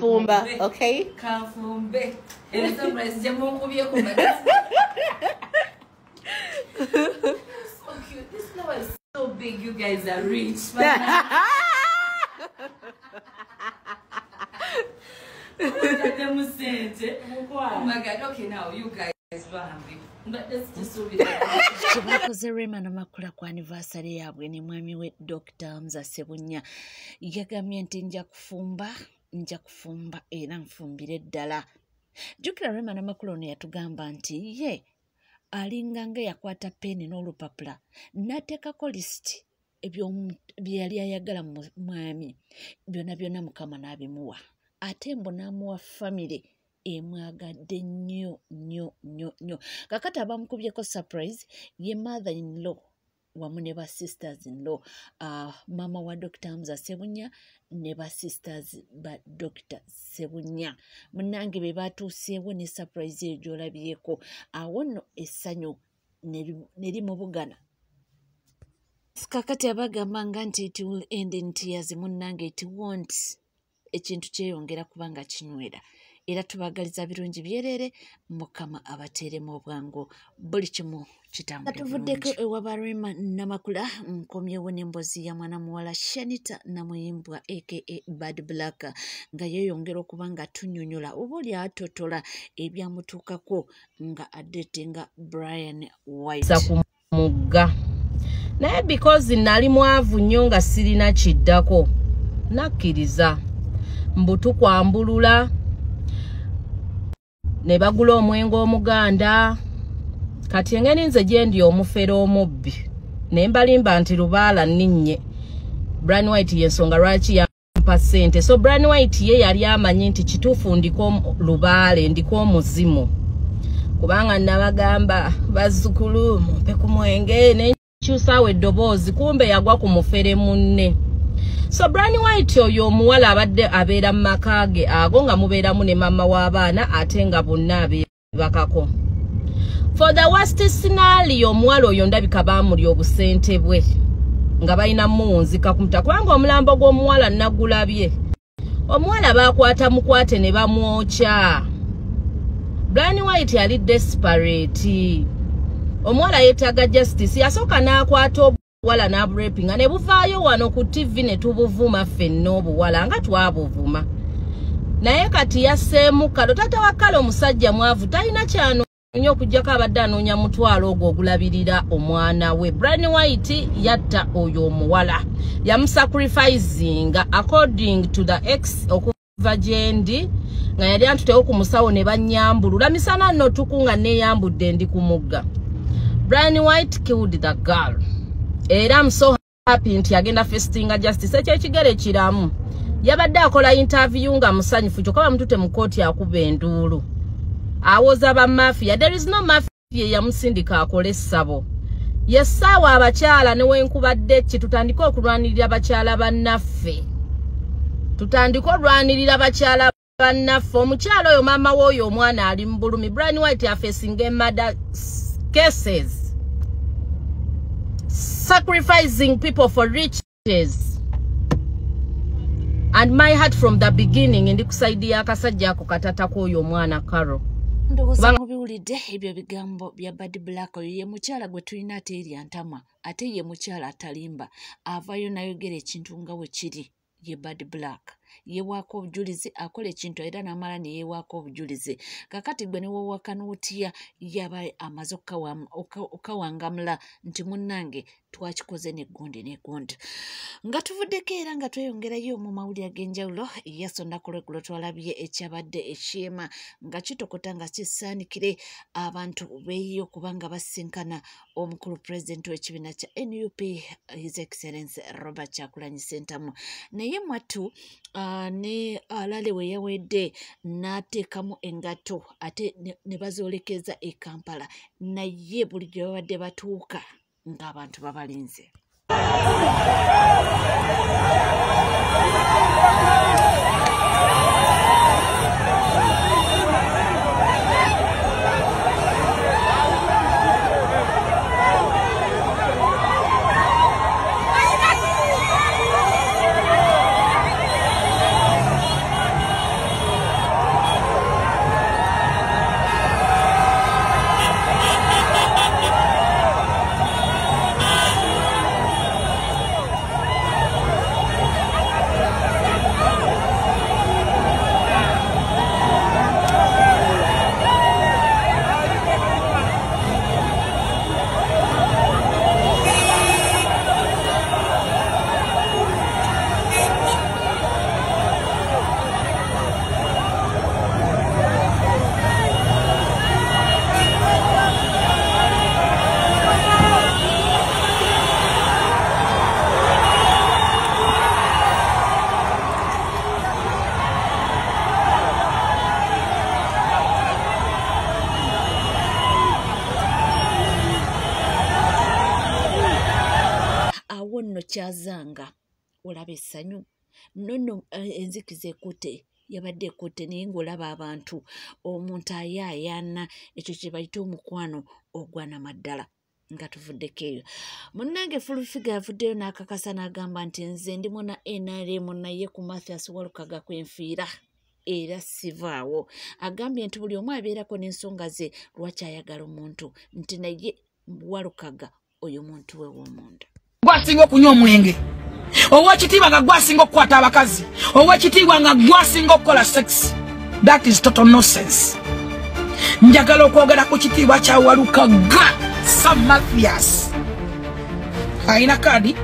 Kafumba, okay? Kafumbe. And sometimes Jamonkovia. So cute. This flower is so big. You guys are rich. Oh my God. Okay, now you guys don't have it. But let's just so Kibakoze Rema Namakula ku anniversary yabwe ne mwami we Dr. Hamza Ssebunya yagambye nti nja kufumba era nfumbire ddala. Jukira Rema Namakula ono yatugamba nti ye alinganga yakwata peni n'olupapula n'ateekako lisiti bye yali ayagala mwami byonna Mukama n'abimuwa ate mbo n'amuwa family emwagadde nnyo. Kakati abamukubyeko surprise ye mother-in-law wamu ne ba sisters-in-law, mama wa Dr. Hamza Ssebunya ne ba sisters ba Dr. Ssebunya. Munnange be batuuseewo ne surprise eyo gy'olabyeko. Awo nno essanyu ne limubugana. Kakati abagambanga nti it will end in tears, munnange it won't. Ekintu kyeyongera kubanga kinywera. Era tubagaliza birungi byerere Mukama abateeremu obwangu buli kimu kitambule. Tuvuddeko ewa Rema Namakula nkomyewo n'emboozi ya mwana muwala Shanita Namuyimbwa aka Bad Black nga yeeyongera okuba nga tunnyonnyola oba oli atotola ebyamutuukako nga adetenga Brian White mugga. Naye because nali mwavu nnyo nga sirina kiddako nakkiriza mbutu kwambulula ne bagula omwengo omuganda kati engeri nze gye ndi omufere omubbi ne mbalimba nti lubaala nninnye Brian White yensonga lwaki yampa ssente. So Brian White ye yali amanyi nti kituufu ndiko lubaale ndiko omuzimu kubanga nabagamba bazzukulu mumpe ku mwenge nenkyusaawo eddoboozi kumbe yagwa ku mufere munne. So Brian White oyo omuwala abadde abeera mu maka ge ago nga mubeeramu ne mama w'abaana ate nga bonna abeebakako. For the worst scenario omuwala oyo ndabika baamuli obusente bwe nga balina muwunzika ku mutaka kubanga omulambo gw'omuwala nagulabye. Omuwala baakwata mukwate ne bamwokya. Brian White yali desperate. Omuwala yeetaaga justice yasooka n'akwata wala na raping ne buvaayo wano ku TV ne tubuvuma ffenna obuwala nga twabuvuma. Naye kati yasseemuka tata wa Kale omusajja mwavu talina kyano nnyo okujjako abadde anoonya mutwalo ogwo ogulabirira omwana we. Brian White yatta oyo omuwala yamusacrificinga according to the ex okuva gyendi nga yali antutewo ku musawo ne bannyambulula misana nno tukunga neeyambudde ndi ku mugga. Brian White killed the girl. Era I'm so happy nti agenda festinga justice ekyekigere kiramu. Yabadde akola interview nga musanyufu kyokka bamutute mu kooti akuba enduulu. Awoza ba mafia. There is no mafia yamusindika akole essabo. Yessaawa abakyala ne wenkubadde ki tutandika okulwanirira abakyala bannaffe. Omukyala oyo mama w'oyo omwana ali mu bulumi. Brian White afeesinga murder cases. Sacrificing people for riches. And my heart from the beginning ndi kusaidia akasajja ako katata k'oyo mwana Karo. Ndowooza mubiwulidde ebyo bigambo bya Bad Black. Oyo ye mukyala gwe tulina ate erya ntama ate ye mukyala atalimba avaayo nayogera ekintu nga we kiri. Ye Bad Black yewaako obujulizi akola ekintu era n'amala ne yewaako obujulizi. Kakati gwe ne wewaka n'otya yaba amaze okawangamula nti munnange twakikoze n'eggonde nga tuvuddeko era nga tweyongerayo mu mawulire ag'enjawulo. Yasonda ku lweggulo twalabye ekyabadde ekyema nga kitokota nga kisaanikire abantu beeyo kubanga basinkana omukulu pulezidenti w'ekibiina kya NUP His Excellency Robert Kyagulanyi Ssentamu. Naye mwattu ne alale we yawedde n'ateekamu engato ate ne bazoolekeza e Kampala naye buli gye babadde batuuka ng'abantu babalinze. kubanga olaba essanyu nonno enzikiza ekute yabadde ekute naye ng'olaba abantu omuntu ayaayana ekyo kye bayita omukwano ogwanamaddala nga tuvuddeko eyo. Munnange Fullfigure avuddeyo n'akakasa n'agamba nti nze ndi muna NRM naye ku Mathias Walukaga kwenfiira era sivaawo. Agambye nti buli omu abeerako n'ensonga ze lwaki ayagala omuntu nti naye Walukaga oyo muntu we w'omunda. Gwasinga okunywa omwenge, ow'ekitiibwa nga gwasinga okukwata abakazi, ow'ekitiibwa nga gwasinga okukola sex. That is total nonsense. Njagala okwogera ku kitiibwa kya Walukaga Sam Mathias. Aina kadi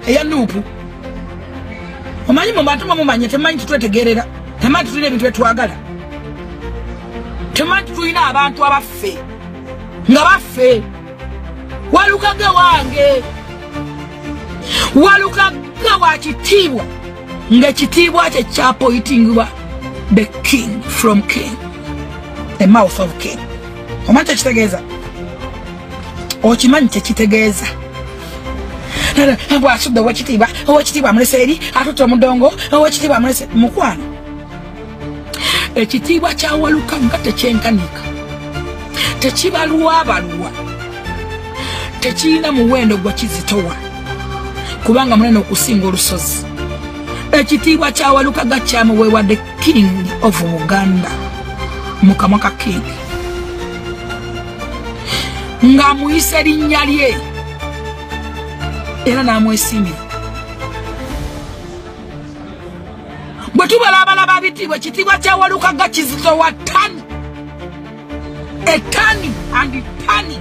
eya nuupu. Omanyi mu bantu mumanye temanyi tutwetegerera, temanyi tulina ebintu byetwagala, temanyi tulina abantu abaffe nga baffe. Walukaga wange, Walukaga wa kitiibwa ng'ekitiibwa kye kyapoitingibwa the king from king, the mouth of king. Omanyi kyekitegeeza? Okimanyi kyekitegeeza? Bw'asudde ow'ekitiibwa amulese eri atutte omudongo, ow'ekitiibwa amulese mukwano. Ekitiibwa kya Walukaga tekyenkanika, tekibalwabalwa, tekirina muwendo gwa kizitowa kubanga munene okusinga olusozi. Ekitiibwa kya Walukaga kyamuweebwa the king of Buganda, mukamwa ka king, ng'amuyisa erinnya lye era n'amwesimira. Bwe tubalabalaba bitiibwa, ekitiibwa kya Walukaga kizitowa ttani, ettani and ttani.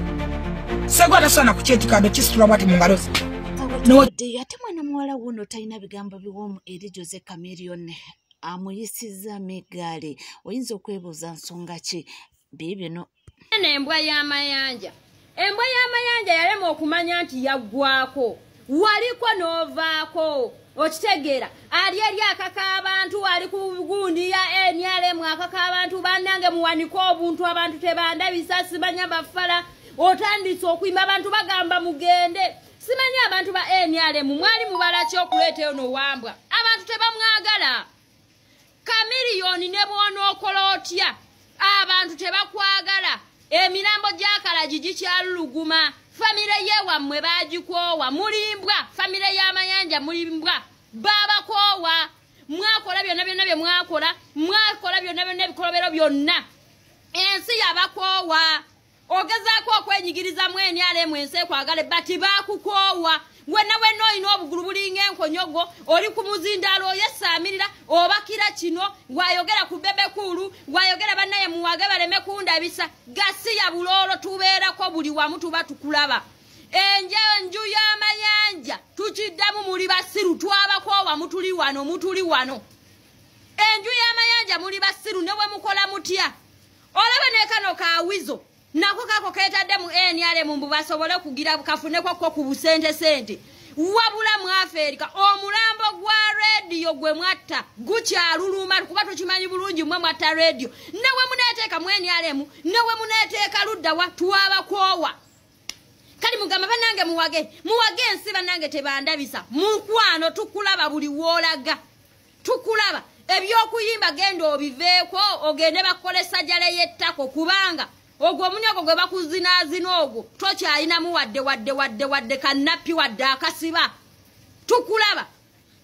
Segwata sana kuchetikado kisitula bwati mu ngalo ze. Ate mwana muwala wuno talina bigambo biwoomu eri Jose Chameleone amuyisiza Megali. Oyinza okwebuuza nsonga ki biibino? Embwa y'amayanja, embwa y'amayanja yalema okumanya nti yaggwako, waliko n'ovaako. Okitegeera ali eri akaka abantu, ali ku gundi ya NRM akaka abantu, bannange muwaniko obuntu abantu tebandabisa, simanya bafala. Otandise okuyimba abantu bagamba mugende. Simanya abantu ba NRM mwali mubala ki okuleetayo n'owambwa. Abantu tebamwagala. Chameleone ne bw'onookola otya abantu tebakwagala. Emirambo gy'akalagi gikyaluluguma. Famire yewammwe baagikoowa. Mulimbwa. Famire y'amayanja mulimbwa. Baabakoowa. Mwakola byonna byonna bye mwakola. Mwakola byonna byonna ebikolobero byonna. Ensi yabakoowa. Ogezaako okwenyigiriza mu NRM ensi ekwagale bati baakukoowa. Wenna olina obugulu bulinga enkonyogo, oli ku muzindaalo oyesaamirira, obakira kino, wayogera ku bebekulu, wayogera bannaye muwage baleme kundabisa. Gasi ya buloolo tubeerako buli wamu tuba tukulaba. Enju y'amayanja tukiddamu muli basiru, twabakoowa mutuli wano, mutuli wano. Enju y'amayanja muli basiru ne bwe mukola mutya. Olaba ne kano kaawizo. Nako kako ketadde mu NRM mbu basobole kugira kafuneko ko ku busente sente. Wabula mu Afrika omulambo gwa radio gwe mwatta gukyaluluma kuba tukimanyi bulungi mwe mwatta radio. Nawe muneteeka mu NRM, nawe muneteeka ludda watu abakoowa. Kali mugamba banange muwage ensi banange tebandabisa. Mukwano tukulaba buli wolaga. Tukulaba ebyokuyimba gendo obiveeko ogende bakolesa jale yettako kubanga ogwo omunyogo gwe bakuzinazina ogwo tokyalinamu wadde kanappi wadde akasiba. Tukulaba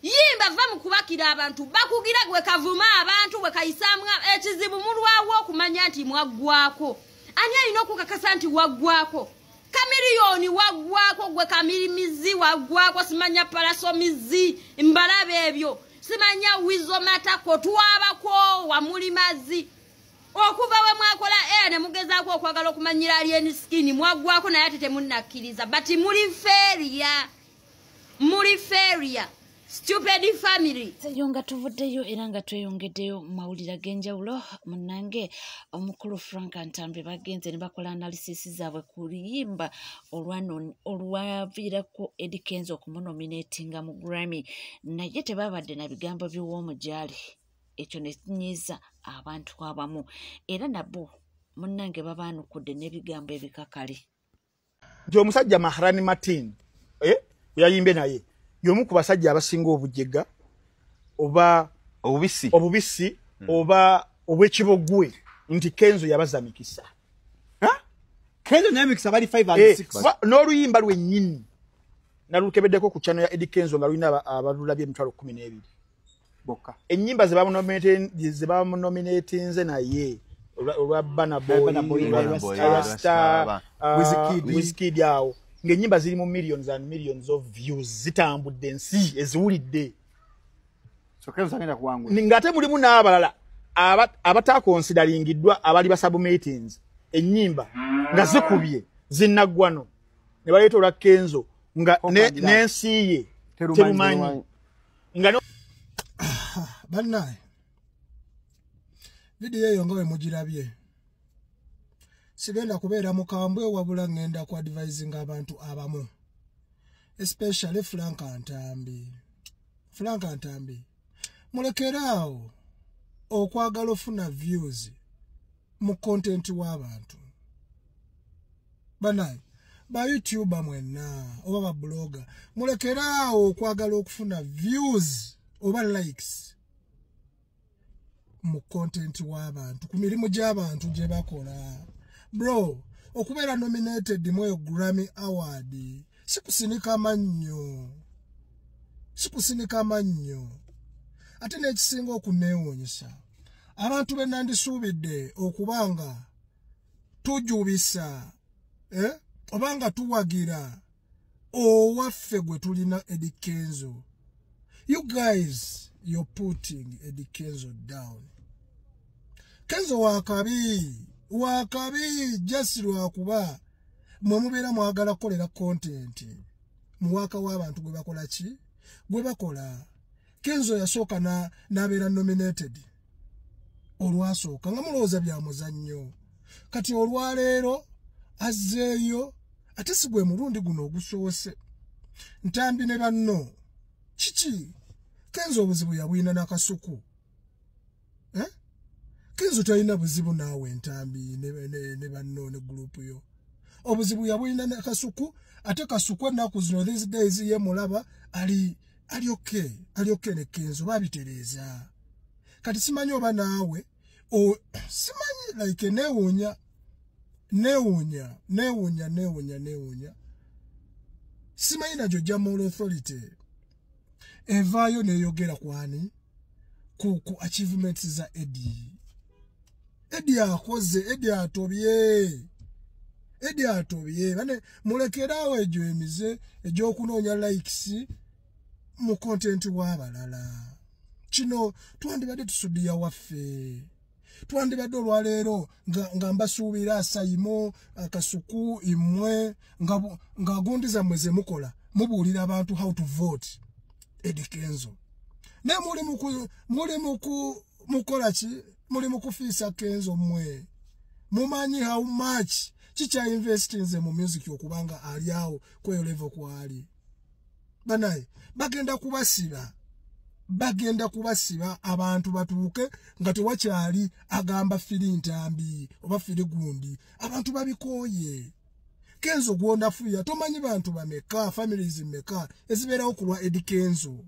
yimba va mu kubakira abantu bakugira gwe kavuma abantu bwe kayisamu ekizibu mulwawo okumanya nti mwaggwako. Ani alina okukakasa nti waggwako? Chameleone waggwako, gwe Kamilimizi waggwako, simanya Parasomizi mbalabe ebyo, simanya Wizo Matako twabako wa Mulimazi. Okuva we mwakola ne mugezaako okwagala okumanyira alien skin mwaggwako naye ate temunnakkiriza. But muri feria stupid family. Yonga tuvuddeyo era nga tweyongeddeyo mawulira g'enjawulo. Munnange omukulu Frank Antambe bagenze ne bakola analysis zaabwe ku luyimba olwaviirako Eddie Kenzo okumunominatinga mu Grammy, naye tebabadde na bigambo by'owoomujali. Ekyo ne kinyiiza abantu abamu era nabo munnange babaanukudde n'ebigambo ebikakali. Nti omusajja Maharani Martin yayimbe naye yomu ku basajja abasinga obujega oba obubisi oba obwekibogwe nti Kenzo yabaza mikisa. Kenzo naye mikisa bali 5 and 6. N'oluyimba lwennyini nalukebeddeko ku channel ya Eddie Kenzo nga lulina abalulabye emitwalo 12 bokka. Ennyimba ze bamunominatinze naye olwa Burna Boy, Rasta, Wizkid yawo ng'ennyimba ziri mu millions and millions of views zitambudde ensi eziwulidde. So Kenzo agenda kuwangula. Ngate mulimu n'abalala abatakonsidalingiddwa abali basubmeetings ennyimba nga zikubye zinnaggwano ne baleeta olwa Kenzo nga n'ensi ye terumanyi nga bannaye video eyo nga we mugirabye sigenda kubeera mukambwe wabula ngenda ku advising abantu abamu especially Frank Ntambi mulekeraawo okwagala ofuna views mu content w'abantu bannaye ba YouTuber mwenna oba ba blogger mulekeraawo okwagala okufuna views oba likes mu content w'abantu ku mirimu gy'abantu gye bakola. Bro, okubeera nominated mu Grammy Award sikusinika mannyo ate n'ekisinga okuneewuunyisa abantu be nandisuubidde okubanga tujubisa obanga tuwagira owaffe gwe tulina Eddie Kenzo. You guys, you're putting Eddie Kenzo down. Kenzo wakabi just lwakuba mwe mubeera mwagala kolera content muwaka w'abantu gwe bakola ki gwe bakola. Kenzo yasooka n'abeera nominated olwasooka nga mulowooza bya muzannyo kati olwaleero azzeeyo ate si gwe mulundi guno ogusoose. Ntambi ne banno kiki Kenzo obuzibu yabwina n'akasuku Kenzo talina buzibu naawe Ntambi ne banno ne group yo obuzibu yabwina n'akasuku ate kasuku ennaku zino these days ye mulaba ali okay ne Kenzo babitereeza kati simanyi oba naawe simanyi like neewuunya simanyi na Georgia Moral Authority evaayo neyogera kwani ku achievements za Eddie akoze Eddie atobye bane mulekeraawo ejo emize ejokunoonya likes mu content w'abalala. Kino twandibadde tusudiya waffe twandibadde olwaleero nga mbasuubira asayimo akasuku imwe nga gundi zammwe ze mukola mubuulira abantu how to vote Eddie Kenzo ne muli mukola ki muli mukufiisa Kenzo mmwe mumanyi how much chicha investing mu music okubanga ali awo kweyo level kwali banaye bagenda kubasiba abantu batuuke nga tewakyali agamba firi Ntambi oba firi gundi abantu babikoye. Kenzo gw'onafuya tomanyi bantu bameka families meka ezibeerawo kulwa Eddie Kenzo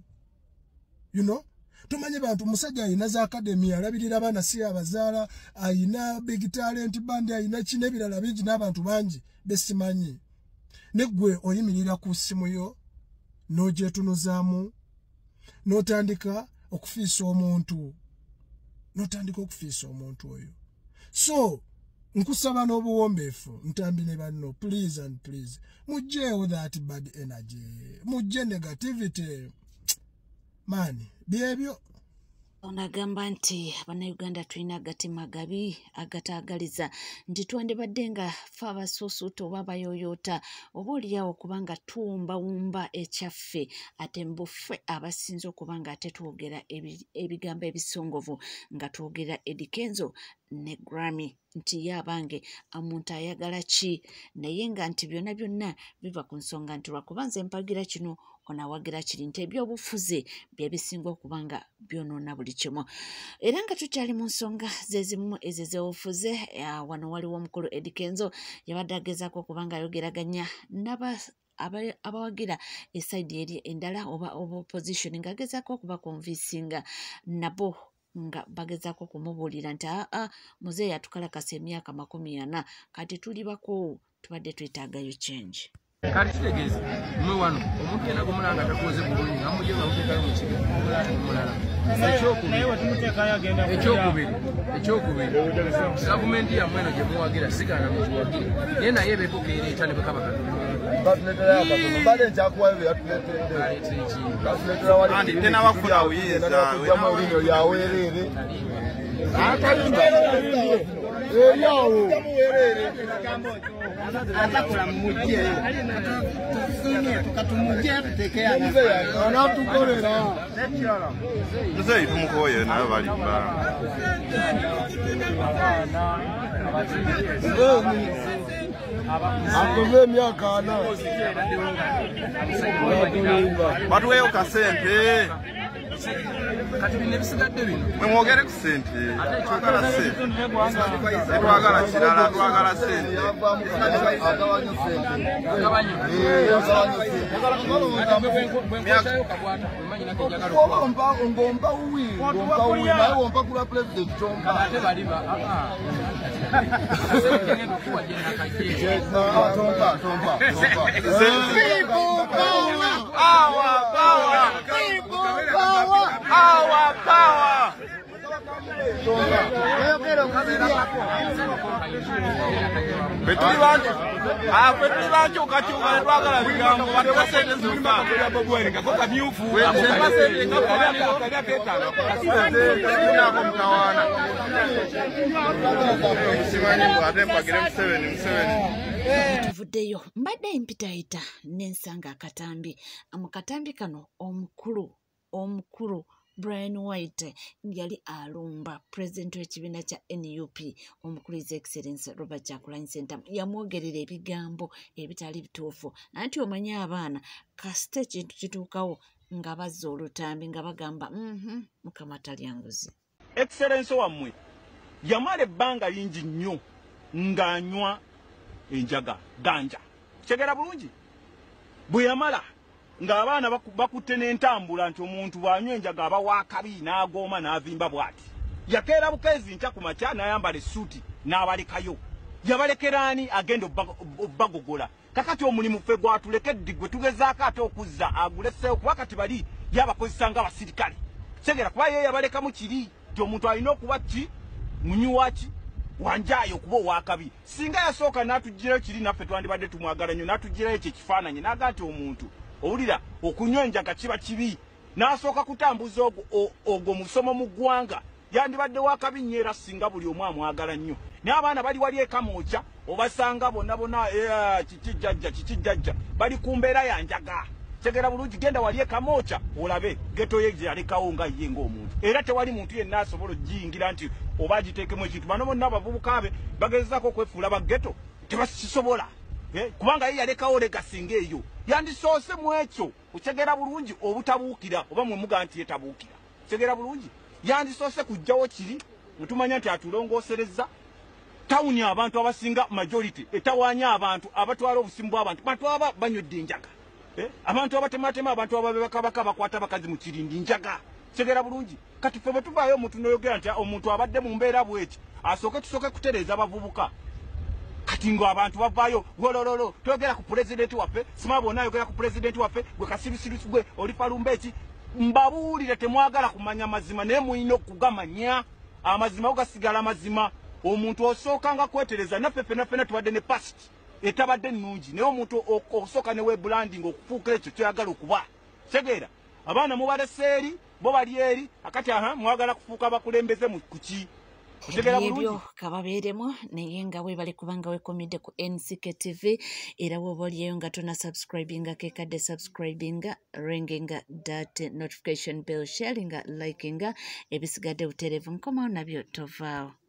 tomanyi bantu musajja ayina za academy alabirira abaana si abazaala ayina big talent band ayina kinebirala bingi n'abantu bangi besimanyi neggwe oyimirira ku ssimu yo n'ogyetunuzaamu n'otandika okufiisa omuntu oyo. So nkusaba n'obuwombeefu Ntambi ne banno please and please mujjeewo that bad energy mujje negativity man byebyo. Onagamba nti bannayuganda tulina agatima gabi agataagaliza nti twandibadde nga ffe abasuusuuta oba abayoyoota oba oliawo kubanga tuwumbawumba ekyaffe ate mbuffe abasinze okuba nga ate twogera ebigambo ebisongovu nga twogera Eddie Kenzo ne Grammy nti yabange omuntu ayagala ki naye nga nti byonna biva ku nsonga nti lwakuba nze mpagira kino onawagira kiri nti ebyobufuzi bye bisinga okuba nga byonoona buli kimu. Era nga tukyali mu nsonga zezimu ez'obufuzi wano waliwo omukulu Eddie Kenzo yabadde agezaako okuba nga ayogeraganya abawagira eside eri endala oba opposition ngagezaako okuba convincinga nabo nga bagezaako kumubuulira nti muzeeyi atukalakasa emyaka 40 kati tuli bako tubadde twetaagayo change. Kati kitegeeza mmwe wano omuntu yenna gumulanga takoze bulungi nga mujje nga muteekayo mu kigo omulala. Ekyokubiri gavumenti yammwe eno gye muwagira sigaana mugiwagire naye naye ebeeko keereeta ne bwe kaba Atakula mujje tukatumujje tutekea na tukolera muzeeyi tumukoye nayo balimba akoze emyaka 4 batuweyo kasente kati bino ebisigadde bino mwogere ku sente twagala sente twagala kirala twagala sente ngomba uwi naye wompa kula president tomba Our power. Betuli bantu ukachuka twagala bigambo batwa sente zimba kugamba bwenga koka myufu semba sente ngakubali aketano nako mtawana simani bwate mpagire 7 tuvuddeyo mbadde mpitaita nensanga akatambi amukatambi kano omukulu Brian White yali alumba president w'ekibiina kya NUP omukulu His Excellency Robert Kyagulanyi Ssentamu yamwogerera ebigambo ebitali bituufu anti omanyi abaana kasita ekintu kituukawo nga bazza olutambi nga bagamba mukama talya nguzi. Excellency wammwe yamala ebbanga lingi nnyo ng'anywa enjaga ganja kitegeera bulungi bwe yamala ng'abaana bakutte n'entambula nti omuntu bw'anywa enjaga aba waakabi n'agooma n'avimba bw'ati yakeera bukeezi nkya ku makya n'ayambala essuuti n'abalekayo yabalekera ani agenda obbagogola kakati omulimu ffe gwatulekedde gwe tugezaako ate okuzza aguleseewo kuba kati bali yabakozesa ng'abasirikale kitegeera kuba ye yabalekamu kiri nti omuntu alina okuba ki munyuwaki wanjaayo okuba owaakabi singa yasooka n'atugirayo kiri naffe twandibadde tumwagala nnyo n'atugirayo ekyo ekifaananyi n'aga nti omuntu owulira okunywa enjaga kiba kibi n'asooka kutambuza ogwo musomo mu ggwanga yandibadde waakabi nnyo era singa buli omu amwagala nnyo naye abaana bali wali ekamooca obasanga bonna kiki bali ku mbeera ya njaga tegera bulungi genda wali ekamooca olabe geto ye gye yalekawo nga ye ng'omuntu era tewali muntu yenna asobola ogiyingira nti oba agiteekemu ekintu bano bonna abavubuka be bagezezaako okwefuula bageto tebakisobola kubanga ye yalekawo legasinga eyo yandisoose mu ekyo otegera bulungi obutabuukira oba mwe muga nti yetabuukira tegera bulungi yandisoose kujjawo kiri mutumanya nti atulongoosereza tawuni abantu abasinga majority etawaanya abantu abatwala obusimu bw'abantu bantu aba banywedde enjaga abantu abatematema abantu ababakabaka bakwata bakazi mu kirindi njaga tegera bulungi kati ffe bwe tuvaayo omuntu noyogera nti omuntu abadde mu mbeera bweki tusooke kutereeza abavubuka kati ngo abantu bavaayo golololo toyogera ku pulezidenti waffe simabona ayogera ku pulezidenti waffe gwe kasirisirusi gwe oli falumba eki mbabuulire temwagala kumanya mazima naye mulina okugamanya amazima ogasigala mazima omuntu osookanga kwetereza naffe ffenna tubadde ne past etabadde nnungi naye omuntu osooka ne webranding okufuuka ekyo kyoyagala okuba tegeera abaana mubaleseeri bo bali eri akati mwagala kufuuka bakulembeze mu kuki ebyo kababeeremu naye nga weebale kubanga wekomidde ku NCK TV era woba oliyo nga tona subscribinga kekadde subscribinga ringinga that notification bell sharinga likinga ebisigadde butereevu nkomawo nabyo tovaawo.